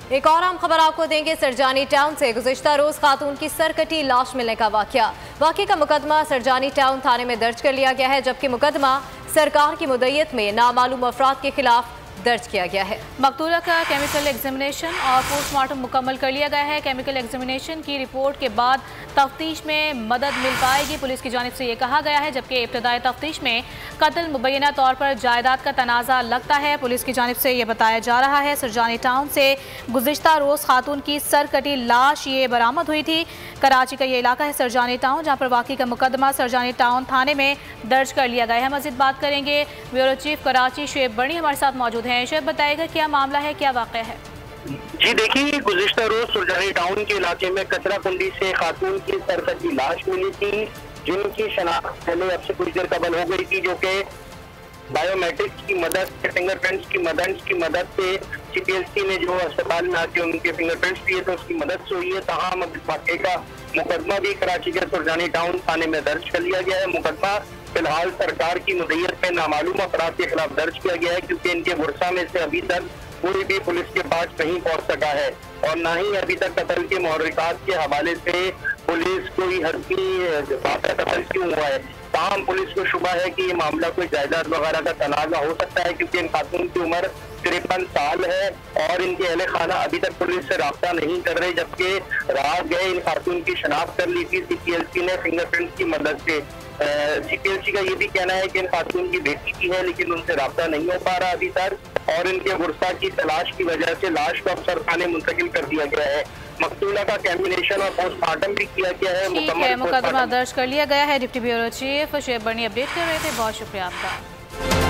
एक और अहम खबर आपको देंगे। सरजानी टाउन से गुज़िश्ता रोज खातून की सरकटी लाश मिलने का वाक़या का मुकदमा सरजानी टाउन थाने में दर्ज कर लिया गया है, जबकि मुकदमा सरकार की मुद्दत में नामालूम अफराद के खिलाफ दर्ज किया गया है। मकतूला का केमिकल एग्जामिनेशन और पोस्टमार्टम मुकम्मल कर लिया गया है। केमिकल एग्जामिनेशन की रिपोर्ट के बाद तफ्तीश में मदद मिल पाएगी, पुलिस की जानिब से ये कहा गया है, जबकि इब्तदाई तफ्तीश में कत्ल मुबैना तौर पर जायदाद का तनाज़ा लगता है। पुलिस की जानिब से ये बताया जा रहा है सरजानी टाउन से गुज़िश्ता रोज़ खातून की सरकटी लाश ये बरामद हुई थी। कराची का ये इलाका है सरजानी टाउन, जहाँ पर वाक़ई का मुकदमा सरजानी टाउन थाने में दर्ज कर लिया गया है। मज़ीद बात करेंगे, ब्यूरो चीफ कराची शुएब बनी हमारे साथ मौजूद हैं। शुएब, बताएगा क्या मामला है, क्या वाक़या है? जी देखिए, गुज़िश्ता रोज सुरजानी टाउन के इलाके में कचरा कुंडी से खातून की सरकटी लाश मिली थी, जिनकी शनाख्त पहले अब से कुछ देर कबल हो गई थी, जो कि बायोमेट्रिक्स की मदद से, फिंगरप्रिंट्स की मदद से CPLC ने जो अस्पताल में आके उनके फिंगरप्रिंट्स दिए तो उसकी मदद से हुई है। तमाम अब इस वाक़े का मुकदमा भी कराची के सुरजानी टाउन थाने में दर्ज कर लिया गया है। मुकदमा फिलहाल सरकार की मुद्दत में नामालूम अफराद के खिलाफ दर्ज किया गया है, क्योंकि इनके बुरसा में से अभी तक कोई भी पुलिस के पास नहीं पहुंच सका है और ना ही अभी तक कत्ल के मुहर्रिकात के हवाले से पुलिस कोई हल्की कत्ल क्यों हुआ है। तमाम पुलिस को शुबा है कि ये मामला कोई जायदाद वगैरह का तनाज़ा हो सकता है, क्योंकि इन खातून की उम्र 53 साल है और इनके अहले खाना अभी तक पुलिस से राब्ता नहीं कर रहे, जबकि रात गए इन खातून की शनाख्त कर ली थी CPLC ने फिंगरप्रिंट्स की मदद से। CPLC का ये भी कहना है कि इन खातून की बेटी की है, लेकिन उनसे राब्ता नहीं हो पा रहा अभी तक और इनके गुर्सा की तलाश की वजह से लाश को अफसर खाने मुंतकिल कर दिया गया है। मकतूला का कैमिनेशन और पोस्टमार्टम भी किया गया है। मुकदमा दर्ज कर लिया गया है। डिप्टी ब्यूरो चीफ शुएब बनी अपडेट कर रहे थे, बहुत शुक्रिया आपका।